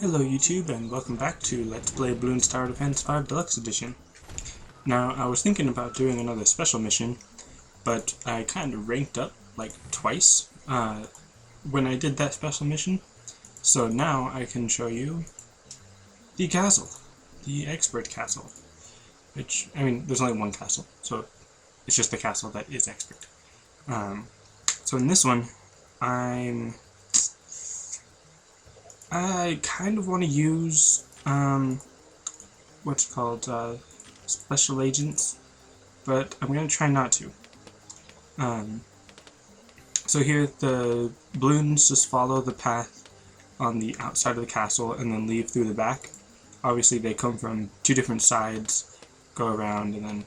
Hello YouTube and welcome back to Let's Play Bloons Tower Defense 5 Deluxe Edition. Now, I was thinking about doing another special mission, but I kind of ranked up like twice when I did that special mission. So now I can show you the castle, the expert castle. Which, I mean, there's only one castle, so it's just the castle that is expert. So in this one, I kind of want to use, what's it called, special agents, but I'm going to try not to. So here, the balloons just follow the path on the outside of the castle and then leave through the back. Obviously, they come from two different sides, go around, and then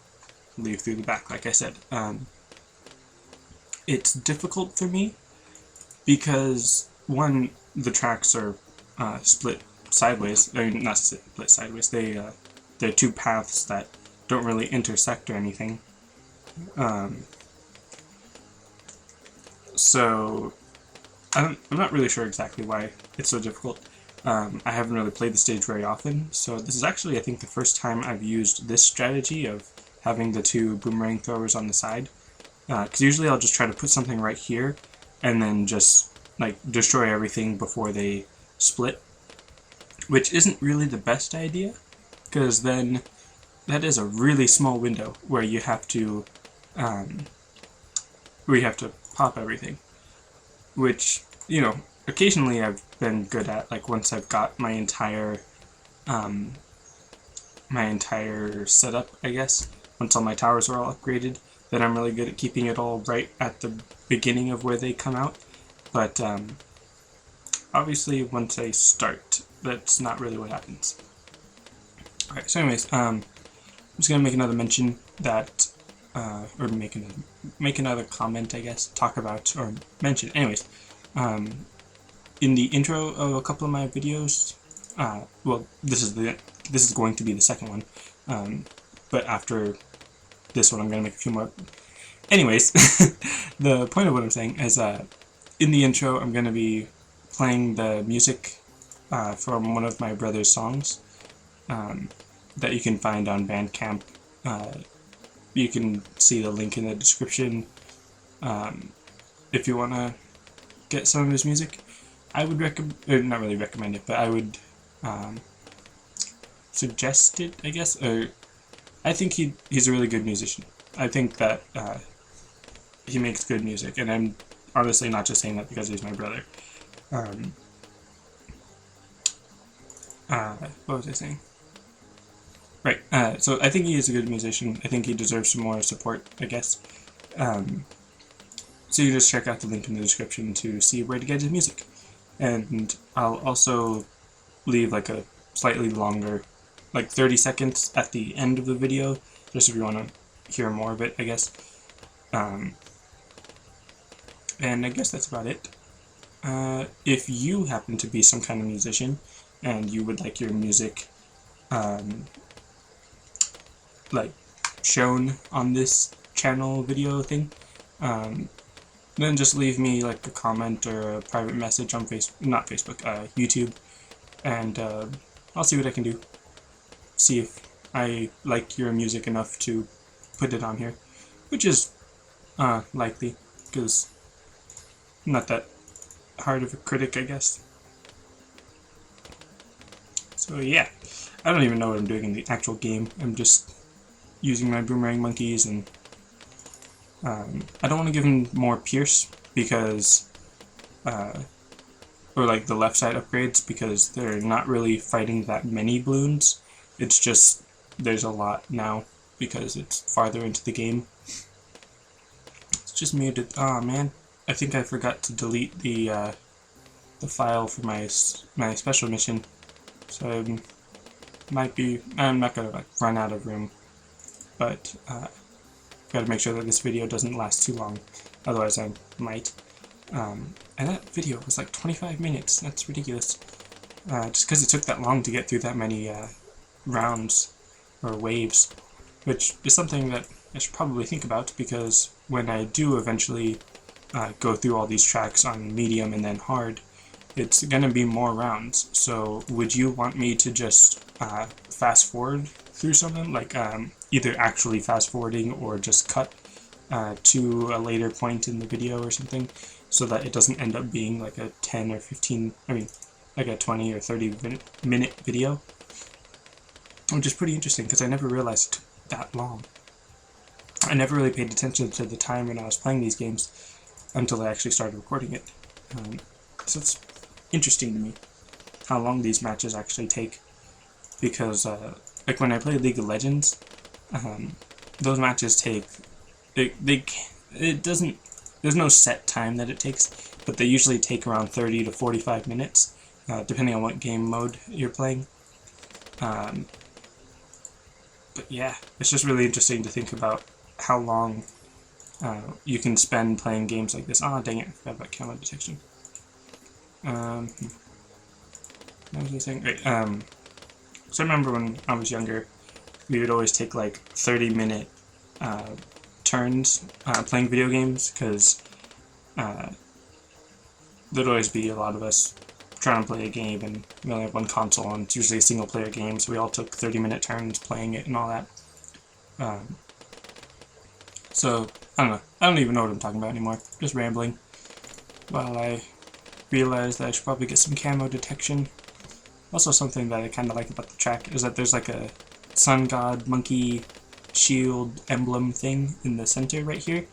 leave through the back, like I said. It's difficult for me because, one, the tracks are split sideways. I mean, not split sideways. They're two paths that don't really intersect or anything. So I'm not really sure exactly why it's so difficult. I haven't really played the stage very often, so this is actually, I think, the first time I've used this strategy of having the two boomerang throwers on the side. Because usually I'll just try to put something right here and then just like destroy everything before they split, which isn't really the best idea, because then that is a really small window where you have to pop everything, which, you know, occasionally I've been good at, like once I've got my entire setup, I guess, once all my towers are all upgraded, then I'm really good at keeping it all right at the beginning of where they come out. But obviously, once I start, that's not really what happens. Alright, so anyways, I'm just going to make another mention that, or make another comment, I guess, talk about, or mention. Anyways, in the intro of a couple of my videos, well, this is going to be the second one, but after this one I'm going to make a few more. Anyways, the point of what I'm saying is, in the intro I'm going to be playing the music from one of my brother's songs that you can find on Bandcamp. You can see the link in the description if you want to get some of his music. I would not really recommend it, but I would suggest it, I guess. Or I think he's a really good musician. I think that he makes good music, and I'm honestly not just saying that because he's my brother. What was I saying? Right, so I think he is a good musician. I think he deserves some more support, I guess. So you just check out the link in the description to see where to get his music. And I'll also leave like a slightly longer, like 30 seconds at the end of the video, just if you want to hear more of it, I guess. And I guess that's about it. If you happen to be some kind of musician and you would like your music like shown on this channel video thing, then just leave me like a comment or a private message on YouTube, and I'll see what I can do. See if I like your music enough to put it on here, which is likely, because I'm not that hard of a critic, I guess. So yeah, I don't even know what I'm doing in the actual game. I'm just using my boomerang monkeys, and I don't want to give him more pierce because, or like the left side upgrades, because they're not really fighting that many balloons. It's just there's a lot now because it's farther into the game. It's just muted. Oh man, I think I forgot to delete the file for my special mission, so I'm not gonna like run out of room, but gotta make sure that this video doesn't last too long, otherwise I might. And that video was like 25 minutes. That's ridiculous. Just because it took that long to get through that many rounds or waves, which is something that I should probably think about, because when I do eventually go through all these tracks on medium and then hard, it's gonna be more rounds. So would you want me to just fast forward through something, like either actually fast forwarding or just cut to a later point in the video or something, so that it doesn't end up being like a 10 or 15, I mean, like a 20 or 30 minute video, which is pretty interesting because I never realized it took that long. I never really paid attention to the time when I was playing these games until I actually started recording it. So it's interesting to me how long these matches actually take, because like when I play League of Legends, those matches take, it doesn't, there's no set time that it takes, but they usually take around 30 to 45 minutes, depending on what game mode you're playing. But yeah, it's just really interesting to think about how long you can spend playing games like this. Ah, dang it, I forgot about camo detection. What was I saying? Right, so I remember when I was younger, we would always take like 30-minute turns playing video games, because there'd always be a lot of us trying to play a game, and we only have one console, and it's usually a single-player game, so we all took 30-minute turns playing it and all that. So, I don't know. I don't even know what I'm talking about anymore. Just rambling. While I realized that I should probably get some camo detection. Also, something that I kind of like about the track is that there's like a sun god monkey shield emblem thing in the center right here.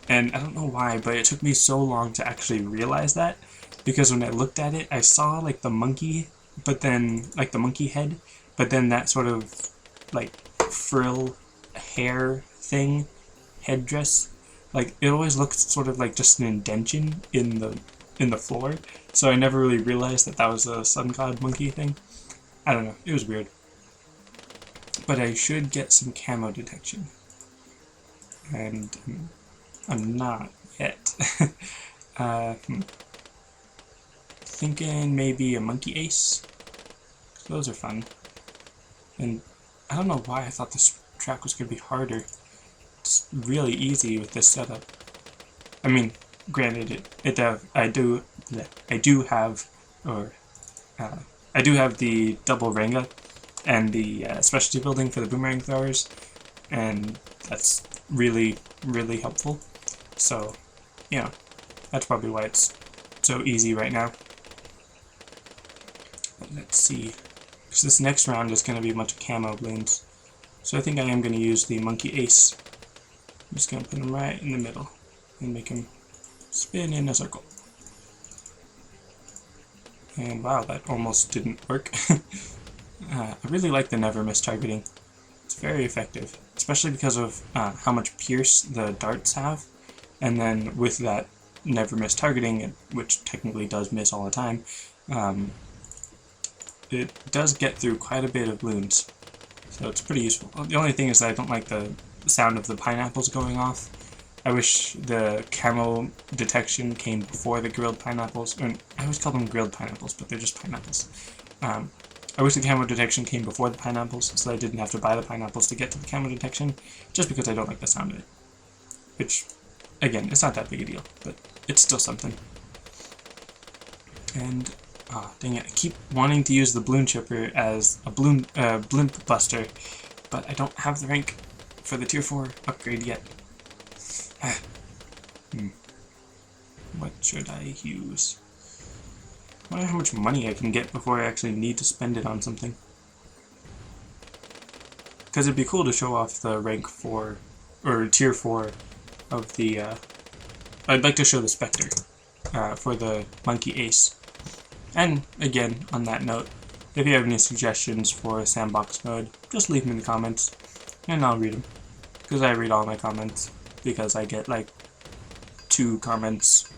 And I don't know why, but it took me so long to actually realize that, because when I looked at it, I saw like the monkey, but then like the monkey head, but then that sort of like frill hair thing, headdress, like it always looked sort of like just an indention in the floor, so I never really realized that that was a sun god monkey thing. I don't know, it was weird. But I should get some camo detection, and I'm not yet. Thinking maybe a monkey ace. Those are fun. And I don't know why I thought this track was going to be harder. It's really easy with this setup. I mean, granted, I do have the double Ranga and the specialty building for the boomerang throwers, and that's really, really helpful. So, you know, that's probably why it's so easy right now. But let's see, because this next round is going to be a bunch of camo Bloons. So I think I am going to use the monkey ace. I'm just going to put him right in the middle and make him spin in a circle. And wow, that almost didn't work. I really like the never miss targeting. It's very effective, especially because of how much pierce the darts have. And then with that never miss targeting, which technically does miss all the time, it does get through quite a bit of Bloons. So it's pretty useful. The only thing is that I don't like the sound of the pineapples going off. I wish the camo detection came before the grilled pineapples. I always call them grilled pineapples, but they're just pineapples. I wish the camo detection came before the pineapples, so I didn't have to buy the pineapples to get to the camo detection, just because I don't like the sound of it. Which, again, it's not that big a deal, but it's still something. And, dang it, I keep wanting to use the Bloon Chipper as a Blimp Buster, but I don't have the rank for the Tier 4 upgrade yet. What should I use? I wonder how much money I can get before I actually need to spend it on something. Because it'd be cool to show off the rank 4, or Tier 4 of the, I'd like to show the Spectre for the Monkey Ace. And, again, on that note, if you have any suggestions for a sandbox mode, just leave them in the comments, and I'll read them. Because I read all my comments, because I get, like, 2 comments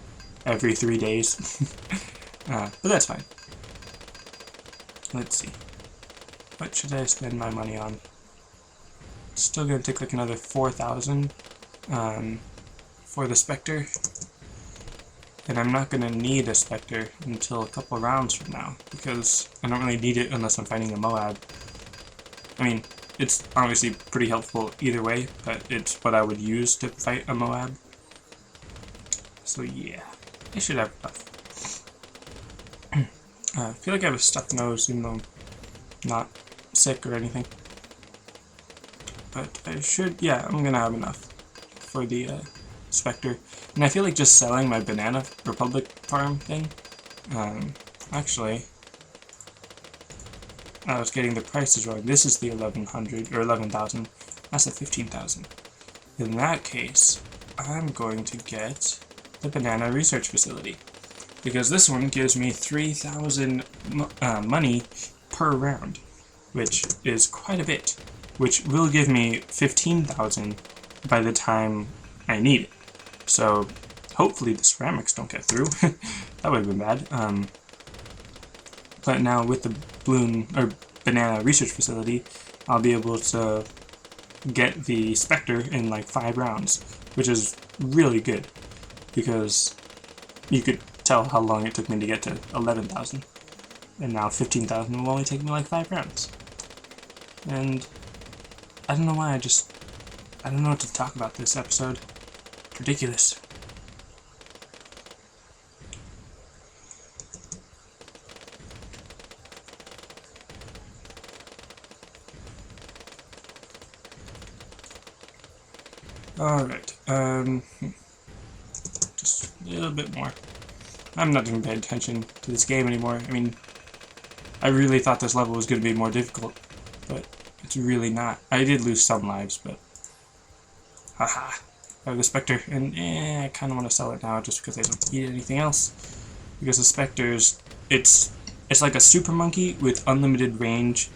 every 3 days. But that's fine. Let's see. What should I spend my money on? It's still going to take like another 4,000 for the Spectre. And I'm not going to need a Spectre until a couple rounds from now, because I don't really need it unless I'm fighting a Moab. I mean, it's obviously pretty helpful either way, but it's what I would use to fight a Moab. So yeah, I should have enough. I feel like I have a stuffed nose, even though I'm not sick or anything. But I should, yeah, I'm gonna have enough for the Spectre. And I feel like just selling my Banana Republic farm thing. Actually, I was getting the prices wrong. This is the 1100 or 11,000. That's the 15,000. In that case, I'm going to get the Banana Research Facility, because this one gives me 3,000 money per round, which is quite a bit, which will give me 15,000 by the time I need it. So hopefully the ceramics don't get through. That would have been bad. But now with the Banana Research Facility, I'll be able to get the Spectre in like 5 rounds, which is really good, because you could tell how long it took me to get to 11,000, and now 15,000 will only take me like 5 rounds. And I don't know why, I don't know what to talk about this episode. Ridiculous. Alright, just a little bit more. I'm not even paying attention to this game anymore. I mean, I really thought this level was going to be more difficult, but it's really not. I did lose some lives, but haha. I have the Spectre, and I kind of want to sell it now just because I don't need anything else. Because the Spectre's, it's like a super monkey with unlimited range,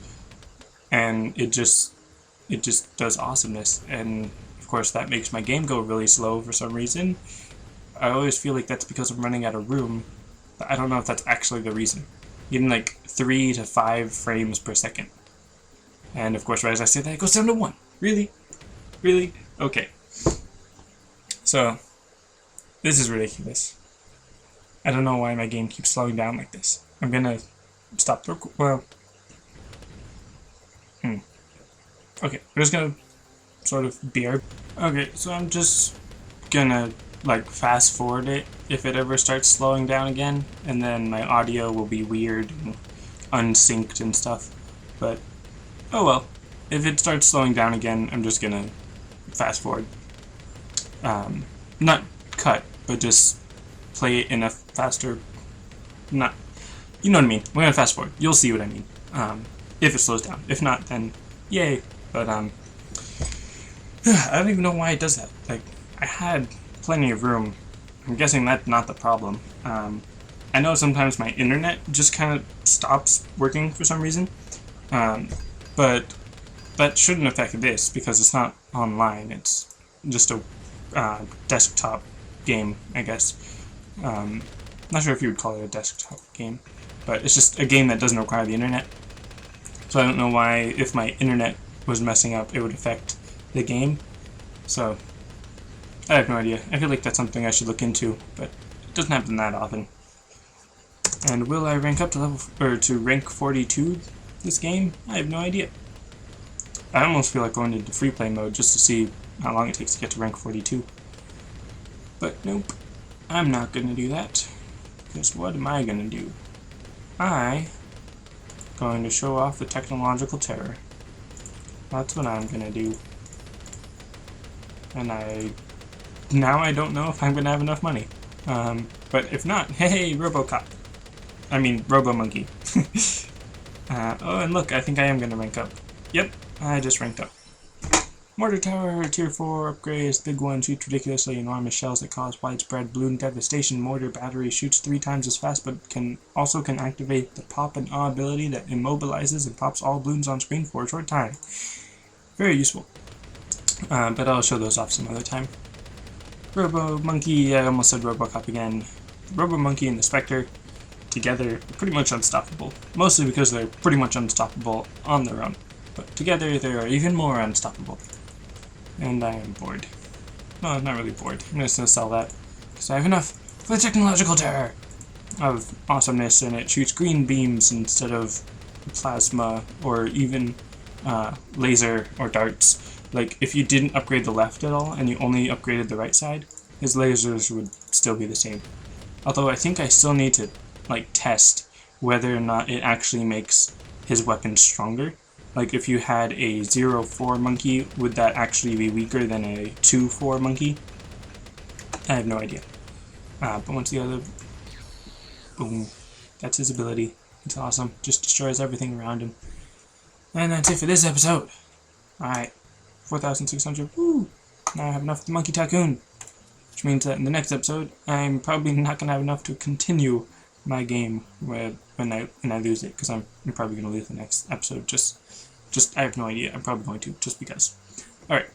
and it just does awesomeness. And of course, that makes my game go really slow for some reason. I always feel like that's because I'm running out of room, but I don't know if that's actually the reason. Getting like 3 to 5 frames per second. And of course, right as I say that, it goes down to 1. Really? Really? Okay. So, this is ridiculous. I don't know why my game keeps slowing down like this. I'm gonna stop the Okay, we're just gonna sort of BR. Okay, so I'm just gonna like fast forward it if it ever starts slowing down again, and then my audio will be weird and unsynced and stuff. But oh well, if it starts slowing down again, I'm just gonna fast forward. Not cut, but just play it in a faster, you know what I mean. We're gonna fast forward. You'll see what I mean. If it slows down. If not, then yay. But I don't even know why it does that. Like, I had plenty of room. I'm guessing that's not the problem. I know sometimes my internet just kind of stops working for some reason, but that shouldn't affect this because it's not online. It's just a desktop game, I guess. Not sure if you would call it a desktop game, but it's just a game that doesn't require the internet. So I don't know why, if my internet was messing up, it would affect the game. So I have no idea. I feel like that's something I should look into, but it doesn't happen that often. And will I rank up to rank 42 this game? I have no idea. I almost feel like going into free play mode just to see how long it takes to get to rank 42. But nope, I'm not gonna do that. Because what am I gonna do? I'm going to show off the technological terror. That's what I'm gonna do. And now I don't know if I'm gonna have enough money. But if not, hey, RoboCop. I mean, Robo-Monkey. Oh, and look, I think I am gonna rank up. Yep, I just ranked up. Mortar Tower, Tier 4, upgrades, big one, shoots ridiculously enormous shells that cause widespread balloon devastation. Mortar battery shoots 3 times as fast, but can activate the pop and awe ability that immobilizes and pops all balloons on screen for a short time. Very useful. But I'll show those off some other time. Robo-Monkey, I almost said RoboCop again. Robo-Monkey and the Spectre together are pretty much unstoppable. Mostly because they're pretty much unstoppable on their own. But together they are even more unstoppable. And I am bored. No, I'm not really bored. I'm just gonna sell that. Because I have enough for the technological terror of awesomeness, and it shoots green beams instead of plasma or even laser or darts. Like, if you didn't upgrade the left at all and you only upgraded the right side, his lasers would still be the same. Although I think I still need to, like, test whether or not it actually makes his weapon stronger. Like, if you had a 0-4 monkey, would that actually be weaker than a 2-4 monkey? I have no idea. But once the other... Boom. That's his ability. It's awesome. Just destroys everything around him. And that's it for this episode. Alright. 4,600. Woo! Now I have enough of the Monkey Tycoon. Which means that in the next episode, I'm probably not going to have enough to continue my game when I lose it. Because I'm probably going to lose the next episode. Just I have no idea. I'm probably going to, just because. Alright.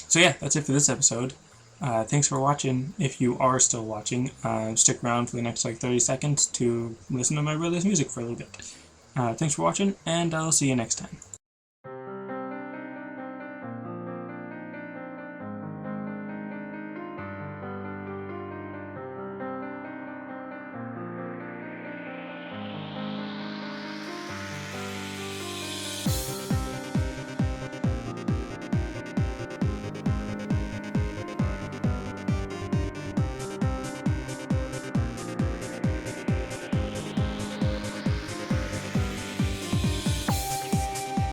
So yeah, that's it for this episode. Thanks for watching. If you are still watching, stick around for the next 30 seconds to listen to my Realize music for a little bit. Thanks for watching, and I'll see you next time.